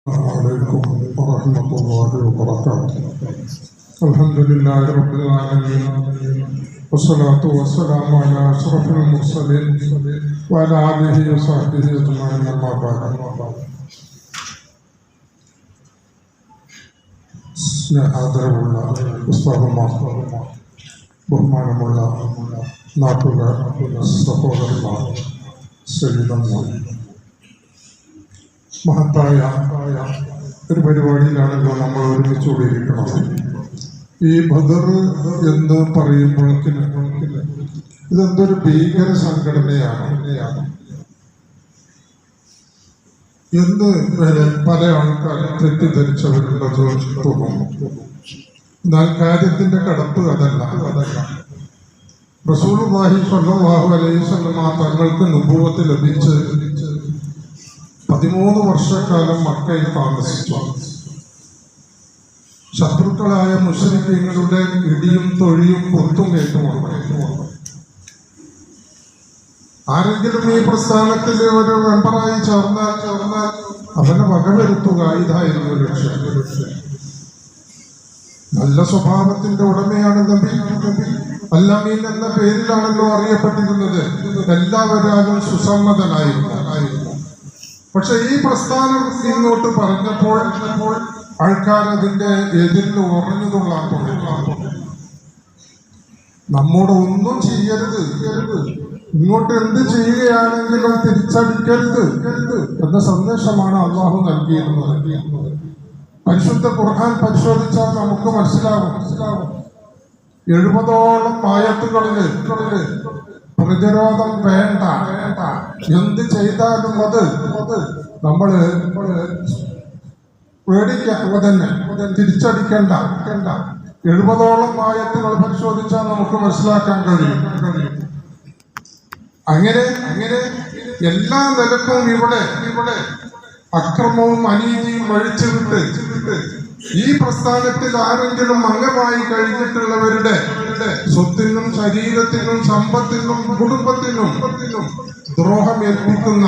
عليكم ورحمة الله وبركاته. الحمد لله رب العالمين والصلاة والسلام على أشرف المرسلين وعلى آله وصحبه أجمعين أما بعد. സ്നേഹാദരവുള്ള ഉസ്താദുമാർ, ബഹുമാനമുള്ള നാട്ടുകാർ, സഹോദരന്മാർ, സയ്യിദന്മാർ, മഹത്തായ ഒരു പരിപാടിയിലാണല്ലോ നമ്മൾ ഒരുമിച്ച് കൂടിയിരിക്കുന്നത്. ഈ ബദർ എന്ന് പറയുമ്പോഴേക്കിന് ഇതെന്തൊരു ഭീകര സംഘടനയാണ് എന്ന് പല ആൾക്കാരും തെറ്റിദ്ധരിച്ചവരുള്ളത് തോന്നുന്നു. എന്നാൽ കാര്യത്തിന്റെ കടപ്പ് അതല്ല. റസൂലുള്ളാഹി സ്വല്ലല്ലാഹു അലൈഹി വസല്ലം തങ്ങൾക്ക് നുബുവത്ത് ലഭിച്ച് 13 വർഷക്കാലം മക്കയിൽ താമസിച്ചു. ശത്രുക്കളായ മുശ്രിക്കീങ്ങളുടെ ഇടിയും തൊഴിയും പൊത്തും ഏറ്റുമുണ്ട്. ആരെങ്കിലും ഈ പ്രസ്ഥാനത്തിൽ ഒരു മെമ്പറായി ചേർന്നാൽ അവനെ വകവരുത്തുക, ഇതായിരുന്നു ലക്ഷ്യം. നല്ല സ്വഭാവത്തിന്റെ ഉടമയാണ് നബി. അല്ലമീൻ എന്ന പേരിലാണല്ലോ അറിയപ്പെട്ടിരുന്നത്. എല്ലാവരും സുസമ്മതനായിരുന്നു. പക്ഷെ ഈ പ്രസ്ഥാനം ഇങ്ങോട്ട് പറഞ്ഞപ്പോൾ ആൾക്കാരതിന്റെ എതിരിൽ ഉറഞ്ഞുകൊള്ളാൻ തുടങ്ങി. നമ്മോട് ഒന്നും ചെയ്യരുത്, ഇങ്ങോട്ട് എന്ത് ചെയ്യുകയാണെങ്കിലും തിരിച്ചടിക്കരുത് എന്ന സന്ദേശമാണ് അള്ളാഹു നൽകിയിരുന്നത്. പരിശുദ്ധ ഖുർആൻ പരിശോധിച്ചാൽ നമുക്ക് മനസ്സിലാവും. 70ഓളം ആയത്തുകളില് പ്രതിരോധം വേണ്ട, എന്ത് ചെയ്താലും അത് നമ്മള് പേടിക്കുക തന്നെ, തിരിച്ചടിക്കണ്ട. 70ഓളം ആയത്തുകൾ പരിശോധിച്ചാൽ നമുക്ക് മനസ്സിലാക്കാൻ കഴിയും. അങ്ങനെ എല്ലാ നിലക്കും ഇവിടെ അക്രമവും അനീതിയും വഴിച്ചുവിട്ട് ഈ പ്രസ്ഥാനത്തിൽ ആരെങ്കിലും അംഗമായി കഴിഞ്ഞിട്ടുള്ളവരുടെ സ്വത്തിനും ശരീരത്തിനും സമ്പത്തിനും കുടുംബത്തിനും ദ്രോഹമേൽപ്പിക്കുന്ന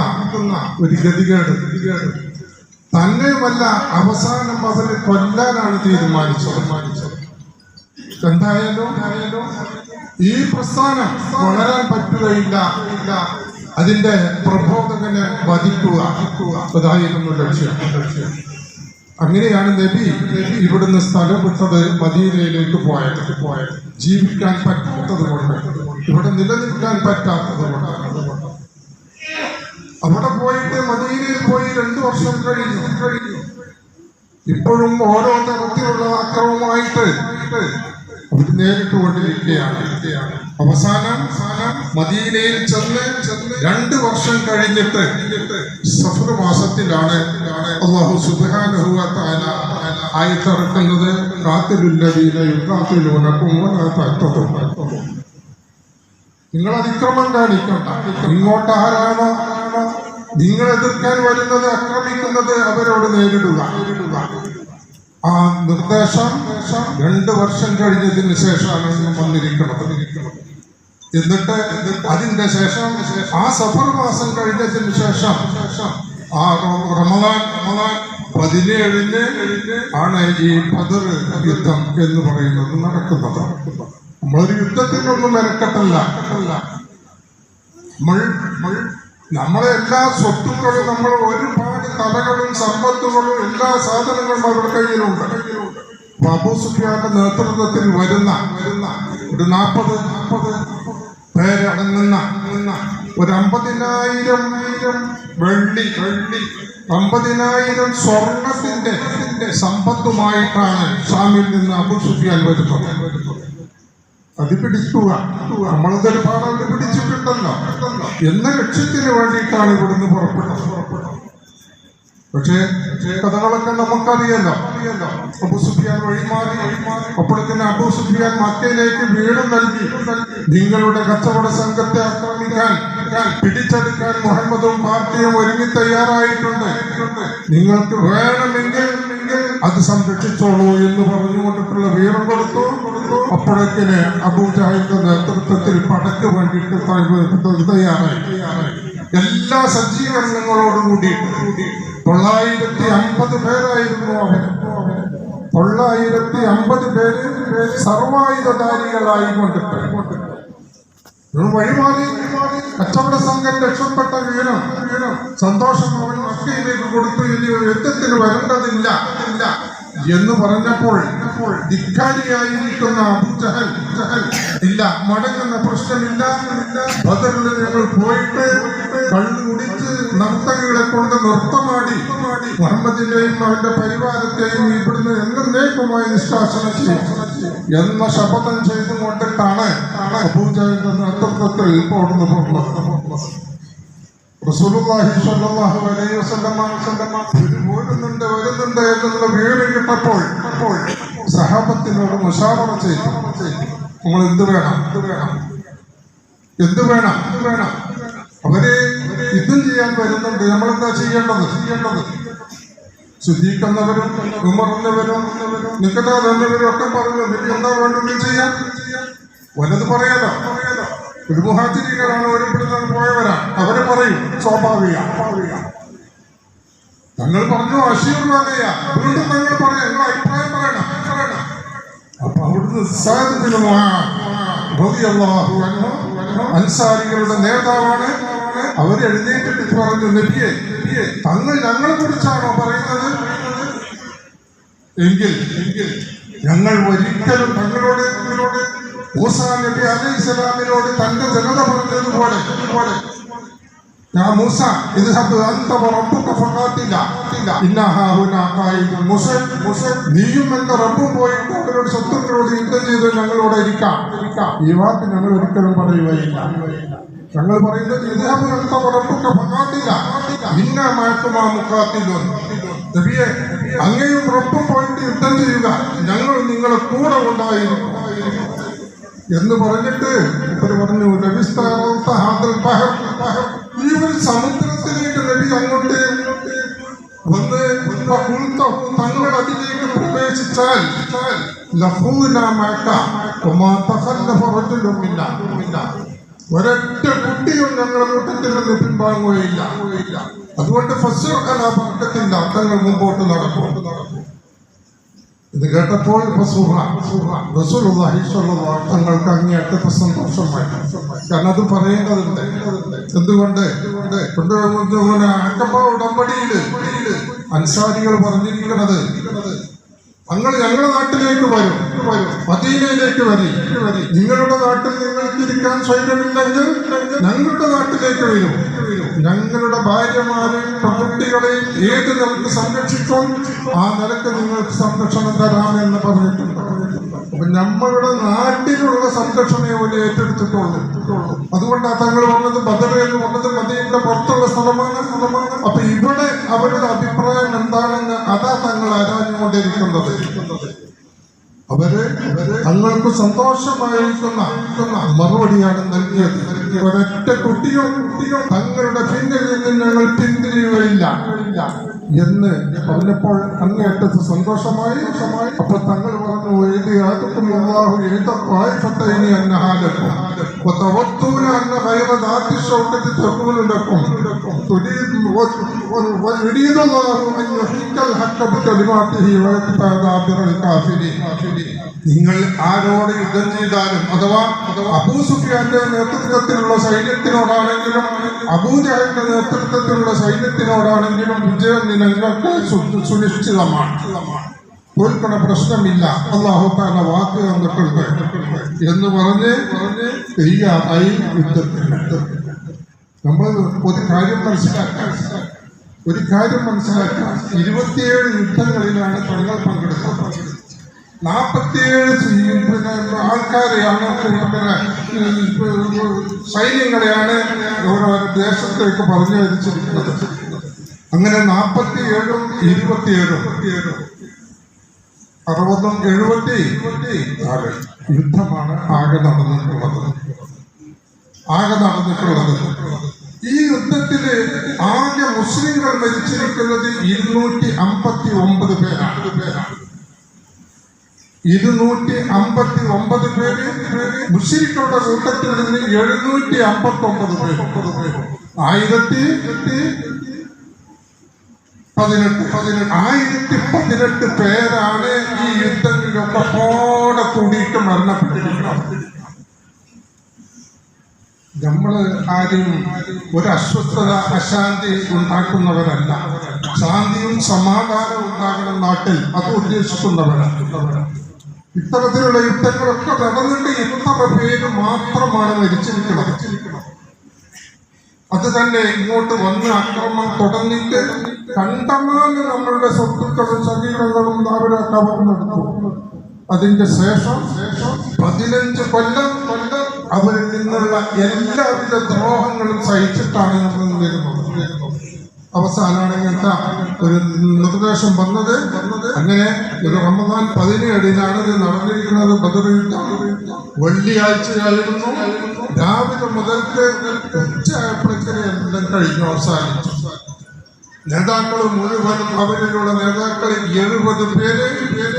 ഒരു ഗതികേട് തന്നെയുമല്ല, അവസാനം അവരെ കൊല്ലാനാണ് തീരുമാനിച്ചത്. എന്തായാലും ഈ പ്രസ്ഥാനം വളരാൻ പറ്റുകയില്ല, അതിന്റെ പ്രബോധകനെ വധിക്കുക, അതായിരുന്നു ലക്ഷ്യം. അങ്ങനെയാണ് നബി ഇവിടുന്ന് സ്ഥലം വിട്ടത്, മദീനയിലേക്ക് പോയത്. ജീവിക്കാൻ പറ്റാത്തത് കൊണ്ട്, ഇവിടെ നിലനിൽക്കാൻ പറ്റാത്തത് കൊണ്ട്. അവിടെ പോയിട്ട് മദീനയിൽ പോയി 2 വർഷം കഴിഞ്ഞു. ഇപ്പോഴും ഓരോ തരത്തിലുള്ള അക്രമമായിട്ട് അവർ നേരിട്ടുകൊണ്ടിരിക്കുകയാണ്. അവസാനം മദീനയിൽ ചെന്ന് 2 വർഷം കഴിഞ്ഞിട്ട് സഫർ മാസത്തിലാണ് അല്ലാഹു സുബ്ഹാനഹു വ തആല ആയത്തിറക്കുന്നത്. ഖാതിലുല്ലദീന യുഖാതിലൂനകും വലാ തഅതദു. നിങ്ങൾ അതിക്രമം കാണിക്കണ്ട. ഇങ്ങോട്ട് ആരാണോ നിങ്ങൾ എതിർക്കാൻ വരുന്നത്, ആക്രമിക്കുന്നത്, അവരോട് നേരിടുക. ആ നിർദ്ദേശം 2 വർഷം കഴിഞ്ഞതിന് ശേഷമാണ് വന്നിരിക്കുന്നത്. എന്നിട്ട് അതിന്റെ ശേഷം ആ സഫർ മാസം കഴിഞ്ഞതിന് ശേഷം ആ റമദാൻ 17-ന് ആണ് ഈ ബദർ യുദ്ധം എന്ന് പറയുന്നത് നടക്കുന്നത്. നമ്മളൊരു യുദ്ധത്തിനൊന്നും മെനക്കെട്ടല്ല. നമ്മളെ എല്ലാ സ്വത്തുക്കളും, നമ്മൾ ഒരുപാട് കലകളും സമ്പത്തുകളും എല്ലാ സാധനങ്ങളും അവരുടെ കയ്യിലുണ്ട്. അബൂ സുഫിയാന്റെ നേതൃത്വത്തിൽ വരുന്ന ഒരു 40 പേരടങ്ങുന്ന ഒരു 50,000 വെള്ളി 50,000 സ്വർണത്തിന്റെ സമ്പത്തുമായിട്ടാണ് ഷാമിൽ നിന്ന് അബൂ സുഫിയാൻ വരുന്നത്. അത് പിടിക്കുക, നമ്മളതൊരു പാഠം പിടിച്ചിട്ടുണ്ടല്ലോ എന്ന ലക്ഷ്യത്തിന് വേണ്ടിയിട്ടാണ് ഇവിടുന്ന് പുറപ്പെട്ടത്. പക്ഷേ കഥകളൊക്കെ നമുക്കറിയല്ലോ. അബൂ സുഫിയാൻ വഴിമാറി. അപ്പോഴത്തേന് അബൂ സുഫിയാൻ മക്കയിലേക്ക് വീട് നൽകി. നിങ്ങളുടെ കച്ചവട സംഘത്തെ ആക്രമിക്കാൻ, പിടിച്ചെടുക്കാൻ മുഹമ്മദും പാർട്ടിയും ഒരുങ്ങി തയ്യാറായിട്ടുണ്ട്. നിങ്ങൾക്ക് വേണമെങ്കിൽ അത് സംരക്ഷിച്ചോളൂ എന്ന് പറഞ്ഞുകൊണ്ടിട്ടുള്ള വീരം കൊടുത്തു. അപ്പോഴേക്കിന് അബൂജഹലിന്റെ നേതൃത്വത്തിൽ പടക്ക് വേണ്ടിയിട്ട് തയ്യാറായി. എല്ലാ സജ്ജീകരണങ്ങളോടും കൂടി 950 പേരായിരുന്നു അവര്. 950 പേര് സർവായുധധാരികളായി കൊണ്ടിട്ട് വഴിമാറി കച്ചവട സംഘം രക്ഷപ്പെട്ട വീരം സന്തോഷം അവൻ മക്കയിലേക്ക് കൊടുത്തു. ഇനി യുദ്ധത്തിന് വരേണ്ടതില്ല എന്ന് പറഞ്ഞപ്പോൾ ധിക്കാരിയായിരിക്കുന്ന അബൂജഹൽ ഇല്ല, മടങ്ങുന്ന പ്രശ്നമില്ല, ബദറിൽ ഞങ്ങൾ പോയിട്ട് കള്ളു കുടിച്ച് നർത്തകികളെ കൊണ്ട് നൃത്തമാടി മുഹമ്മദിന്റെയും അവന്റെ പരിവാരത്തെയും ഇവിടുന്ന് എന്നേക്കുമായി നിഷ്കാസനം ചെയ്യും എന്ന ശപഥം ചെയ്തുകൊണ്ടിട്ടാണ് അബൂജഹലിന്റെ നേതൃത്വത്തിൽ പോകുന്നത്. റസൂലുള്ളാഹി സ്വല്ലല്ലാഹു അലൈഹി വസല്ലം വരുന്നുണ്ട് എന്നുള്ള വിവരം കിട്ടപ്പോൾ സഹാബത്തിനോട് മുശാവറ ചെയ്തു. നമ്മൾ എന്ത് വേണം അവര് യുദ്ധം ചെയ്യാൻ വരുന്നുണ്ട്, നമ്മളെന്താ ചെയ്യേണ്ടത്? സിദ്ദീഖെന്നവരും ഉമർ എന്നവരും നിഖദാദ് എന്നവരും ഒക്കെ പറഞ്ഞു എനിക്ക് എന്താ വേണ്ടത് ചെയ്യാം. വല്ലത് പറയാലോ. ഒരു മുഹാജിരികളാണ്, ഒരുപ്പെടുന്ന പോയവരാണ്, അവര് പറയും സ്വാഭാവിക. തങ്ങൾ പറഞ്ഞു അശീർവാദയ, വീണ്ടും തങ്ങൾ പറയാം നിങ്ങൾ അഭിപ്രായം പറയണം. അപ്പൊ അവിടുന്ന് അൻസാരികളുടെ നേതാവാണ്. അവരെഴുന്നേറ്റിട്ട് പറഞ്ഞു നബിയെ, തങ്ങൾ ഞങ്ങളെ കുറിച്ചാണോ പറയുന്നത്? എങ്കിൽ ഞങ്ങൾ ഒരിക്കലും തങ്ങളോട് മൂസാ നബി അലൈഹിസ്സലാമിനോട് തന്റെ ജനത പറഞ്ഞതുപോലെ ഞാൻ മൂസ ഇത് നീയും എന്റെ റബ്ബും പോയിട്ട് അവരോട് ശത്രുക്കളോട് യുദ്ധം ചെയ്ത് ഞങ്ങളോട് ഇരിക്കാം. ഈ വാക്ക് ഞങ്ങൾ ഒരിക്കലും പറയുകയില്ല. ഞങ്ങൾ പറയുന്നത് അങ്ങയും റബ്ബും പോയിട്ട് യുദ്ധം ചെയ്യുക, ഞങ്ങൾ നിങ്ങളെ കൂടെ ഉണ്ടായിരിക്കും എന്ന് പറഞ്ഞിട്ട് ഇവർ പറഞ്ഞു ഈ ഒരു സമുദ്രത്തിലേക്ക് നബി അങ്ങോട്ട് വന്ന് തങ്ങളുടെ അതിലേക്ക് പ്രവേശിച്ചാൽ ഒരൊറ്റ കുട്ടിയും ഞങ്ങളുടെ കൂട്ടത്തിൽ നിന്ന് പിൻവാങ്ങുകയില്ല. അതുകൊണ്ട് ഫസ്റ്റിന്റെ അർത്ഥങ്ങൾ മുമ്പോട്ട് നടക്കും. ഇത് കേട്ടപ്പോൾ തങ്ങൾക്ക് അങ്ങേയറ്റത്തെ സന്തോഷമായി. കാരണം അത് പറയേണ്ടതുണ്ട്. എന്തുകൊണ്ട് അക്കബ ഉടമ്പടിയില് അൻസാരികൾ പറഞ്ഞിരിക്കുന്നത് തങ്ങൾ ഞങ്ങളുടെ നാട്ടിലേക്ക് വരും, മദീനയിലേക്ക് വരി, നിങ്ങളുടെ നാട്ടിൽ നിങ്ങൾക്ക് ഇരിക്കാൻ സ്വൈര്യമില്ലെങ്കിൽ ഞങ്ങളുടെ നാട്ടിലേക്ക് വരും, ഞങ്ങളുടെ ഭാര്യമാരെയും പെൺകുട്ടികളെയും ഏത് നിലക്ക് സംരക്ഷിക്കും ആ നിലക്ക് നിങ്ങൾക്ക് സംരക്ഷണം തരാമെന്ന് പറഞ്ഞിട്ടുണ്ട്. അപ്പൊ നമ്മളുടെ നാട്ടിലുള്ള സംരക്ഷണയെ പോലെ ഏറ്റെടുത്തിട്ടുള്ളൂ. അതുകൊണ്ടാണ് തങ്ങൾ വന്നത് ബദറിൽ വന്നത് മദീനയുടെ പുറത്തുള്ള സ്ഥലമാണ്. അപ്പൊ ഇവിടെ അവരുടെ അഭിപ്രായം എന്താണെന്ന് അതാ തങ്ങൾ ആരാഞ്ഞുകൊണ്ടിരിക്കുന്നത്. അവര് തങ്ങൾക്ക് സന്തോഷമായിരിക്കുന്ന മറുപടിയാണ് നൽകിയത്. ഒരൊറ്റ കുട്ടിയോ തങ്ങളുടെ പിന്നിൽ നിന്ന് ഞങ്ങൾ പിന്തിരിയുകയില്ല എന്ന് പറഞ്ഞപ്പോൾ അങ്ങേയറ്റത്ത് സന്തോഷമായി. അപ്പൊ തങ്ങൾ പറഞ്ഞു നിങ്ങൾ ആരോട് യുദ്ധം ചെയ്താലും, അഥവാ അബൂ സുഫിയാന്റെ നേതൃത്വത്തിലുള്ള സൈന്യത്തിനോടാണെങ്കിലും അബൂജഹലിന്റെ നേതൃത്വത്തിലുള്ള സൈന്യത്തിനോടാണെങ്കിലും വിജയം നിങ്ങൾക്ക് സുനിശ്ചിതമാണ്, തോൽക്കണ പ്രശ്നമില്ല, അല്ലാഹു തആല വാക്ക് തന്നിട്ടുണ്ട് എന്ന് പറഞ്ഞ് തയ്യാറായി യുദ്ധത്തിന്. നമ്മൾ ഒരു കാര്യം മനസ്സിലാക്കാൻ 27 യുദ്ധങ്ങളിലാണ് തങ്ങൾ പങ്കെടുത്തത്. 47 ആൾക്കാരെയാണ്, സൈന്യങ്ങളെയാണ് ഓരോ ദേശത്തേക്ക് പറഞ്ഞു വരിച്ചിരിക്കുന്നത്. അങ്ങനെ 47ഉം 27ഉം 60ഉം 76 യുദ്ധമാണ് ആകെ നടന്നിട്ടുള്ളത്. ഈ യുദ്ധത്തില് ആകെ മുസ്ലിങ്ങൾ മരിച്ചിരിക്കുന്നത് 259 പേരാണ്. 259 പേര്. മുസ്ലിങ്ങളുടെ കൂട്ടത്തിൽ നിന്ന് 759 പേര്. 1018 പേരാണ് ഈ യുദ്ധങ്ങളിലൊക്കെ കൂടെ കൂടിയിട്ട് മരണപ്പെട്ടിരിക്കുന്നത്. നമ്മള് ആരും ഒരു അസ്വസ്ഥത അശാന്തി ഉണ്ടാക്കുന്നവരല്ല. ശാന്തിയും സമാധാനവും ഉണ്ടാകണം നാട്ടിൽ, അത് ഉദ്ദേശിക്കുന്നവരാണ്. ഇത്തരത്തിലുള്ള യുദ്ധങ്ങളൊക്കെ നടന്നിട്ട് ഇത്ര പേര് മാത്രമാണ് മരിച്ചിരിക്കുന്നത്. അത് തന്നെ ഇങ്ങോട്ട് വന്ന് ആക്രമണം തുടങ്ങിയിട്ട് കണ്ടമാനം നമ്മളുടെ സ്വത്തുക്കളും ശരീരങ്ങളും അവരെ കവർന്നെടുത്തു. അതിന്റെ ശേഷം 15 കൊല്ലം അവരിൽ നിന്നുള്ള എല്ലാവിധ ദ്രോഹങ്ങളും സഹിച്ചിട്ടാണ് നമ്മൾ വരുന്നത്. അവസാനമാണ് ഒരു നിർദ്ദേശം വന്നത്. അങ്ങനെ ഒരു റമദാൻ 17-നാണ് ഇത് നടന്നിരിക്കുന്നത്. ബദർ യുദ്ധം വെള്ളിയാഴ്ചയായിരുന്നു. രാവിലെ മുതൽക്ക് ഉച്ചയായപ്പോഴേക്കും എല്ലാം കഴിഞ്ഞു, അവസാനിച്ചു. നേതാക്കൾ മുഴുവനും അവരിലുള്ള നേതാക്കൾ 70 പേര്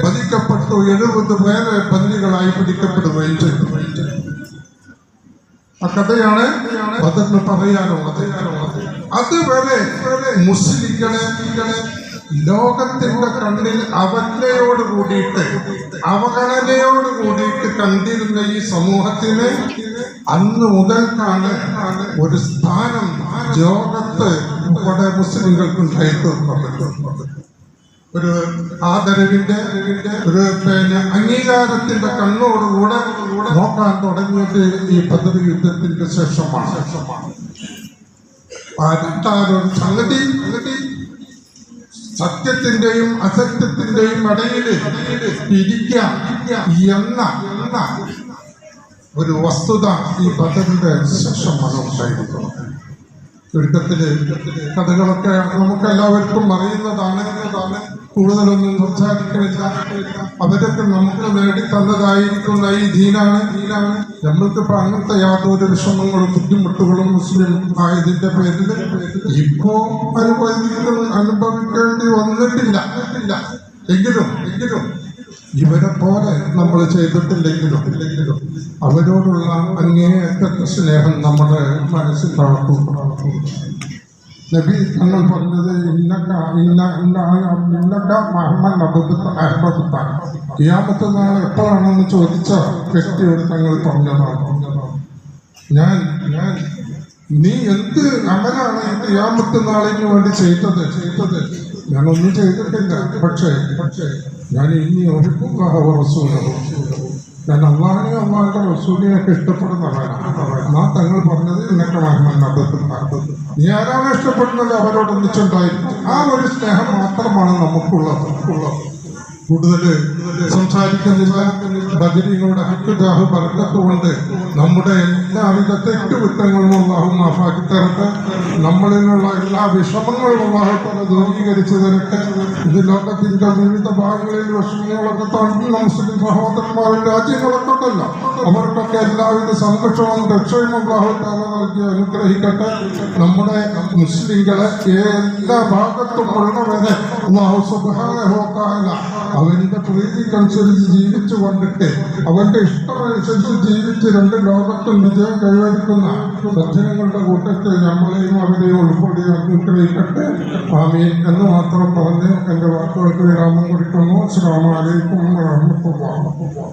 വധിക്കപ്പെട്ടു. 70 പേര് ബന്ദികളായി പിടിക്കപ്പെടുകയും ചെയ്തു. ആ കഥയാണ് ബദറിന് പറയാനുള്ളത്. അതുവരെ മുസ്ലിങ്ങളെ ലോകത്തിന്റെ കണ്ണിൽ അവജ്ഞയോട് കൂടിയിട്ട് അവഗണനയോട് കൂടിയിട്ട് കണ്ടിരുന്ന ഈ സമൂഹത്തിന് അന്ന് മുതൽക്കാണ് ഒരു സ്ഥാനം ലോകത്ത് ഇവിടെ മുസ്ലിങ്ങൾക്കുണ്ടായിത്തീർന്നത്. ഒരു ആദരവിന്റെ ഒരു അംഗീകാരത്തിന്റെ കണ്ണോടുകൂടെ നോക്കാൻ തുടങ്ങിയത് ഈ ബദർ യുദ്ധത്തിന്റെ ശേഷമാണ്. ഒരു സംഗതി സത്യത്തിന്റെയും അസത്യത്തിന്റെയും ഇടയിൽ ഇരിക്കാം എന്ന ഒരു വസ്തുത ഈ ബദറിന്റെ ശേഷമാണ് ഉണ്ടായിരിക്കുന്നത്. ചുരുക്കത്തില് കഥകളൊക്കെ നമുക്കെല്ലാവർക്കും അറിയുന്നതാണ്. കൂടുതലൊന്നും സംസാരിക്കുന്നില്ല. അവരൊക്കെ നമുക്ക് നേടിത്തന്നതായിരിക്കുന്ന ഈ ദീനാണ്. നമ്മൾക്കിപ്പോ അങ്ങനത്തെ യാതൊരു വിഷമങ്ങളും ബുദ്ധിമുട്ടുകളും മുസ്ലിം ആയതിന്റെ പേരിൽ ഇപ്പോ അനുഭവിക്കേണ്ടി വന്നിട്ടില്ല. എങ്കിലും ഇവരെ പോലെ നമ്മൾ ചെയ്തിട്ടില്ലെങ്കിലും അവരോടുള്ള അങ്ങേയറ്റത്തെ സ്നേഹം നമ്മുടെ മനസ്സിൽ വളർത്തും. നബി തങ്ങൾ പറഞ്ഞത് ഖിയാമത്ത് നാൾ എപ്പോഴാണെന്ന് ചോദിച്ച വ്യക്തിയോട് തങ്ങൾ പറഞ്ഞതാണ്, ഞാൻ നീ എന്ത് അമലാണ് ഈ ഖിയാമത്ത് നാളിന് വേണ്ടി ചെയ്തത്? ഞാനൊന്നും ചെയ്തിട്ടില്ല. പക്ഷേ ഞാൻ ഇനി ഒരിക്കും ഞാൻ അള്ളാഹിനെയും അള്ളാഹിന്റെ റസൂലിനെയൊക്കെ ഇഷ്ടപ്പെടുന്നവരാണ്. ആ തങ്ങൾ പറഞ്ഞത് എന്നൊക്കെ നീ ആരാണ് ഇഷ്ടപ്പെടുന്നത് അവരോടൊന്നിച്ചുണ്ടായിരുന്നു. ആ ഒരു സ്നേഹം മാത്രമാണ് നമുക്കുള്ളത്. കൂടുതൽ സംസാരിക്കുന്നില്ല. ബദരീങ്ങളുടെ ഹക്കുജാഹ് ബർക്കത്തുകൊണ്ട് നമ്മുടെ എല്ലാവിധ തെറ്റുകുറ്റങ്ങളും അല്ലാഹു മാഫാക്കി തരട്ടെ. നമ്മളിലുള്ള എല്ലാ വിഷമങ്ങളും അല്ലാഹു തആല ദൂരീകരിച്ചു തരട്ടെ. ഇത് ലോകത്തിന്റെ വിവിധ ഭാഗങ്ങളിൽ വിഷമങ്ങളൊക്കെ തന്ന മുസ്ലിം സഹോദരന്മാരും രാജ്യങ്ങളൊക്കെ ഉണ്ടല്ലോ, അവർക്കൊക്കെ എല്ലാവിധ സംരക്ഷണവും രക്ഷയും അല്ലാഹു തആല നൽകി അനുഗ്രഹിക്കട്ടെ. നമ്മുടെ മുസ്ലിങ്ങളെ എല്ലാ ഭാഗത്തും ഉള്ളവരെ അല്ലാഹു സുബ്ഹാനഹു വ തആല അവന്റെ പ്രീതിക്കനുസരിച്ച് ജീവിച്ചു കൊണ്ടിട്ട് അവന്റെ ഇഷ്ടമനുസരിച്ച് ജീവിച്ച് രണ്ട് ലോകത്തും വിജയം കൈവരിക്കുന്ന സജ്ജനങ്ങളുടെ കൂട്ടത്തിൽ നമ്മളെയും അവരെയും ഉൾപ്പെടെ അനുഗ്രഹിക്കട്ടെ. ആമീൻ എന്ന് മാത്രം പറഞ്ഞ് എൻ്റെ വാക്കുകൾക്ക് വിരാമം കൊടുക്കുന്നു. അസ്സലാമു അലൈക്കും വറഹ്മത്തുള്ളാഹി.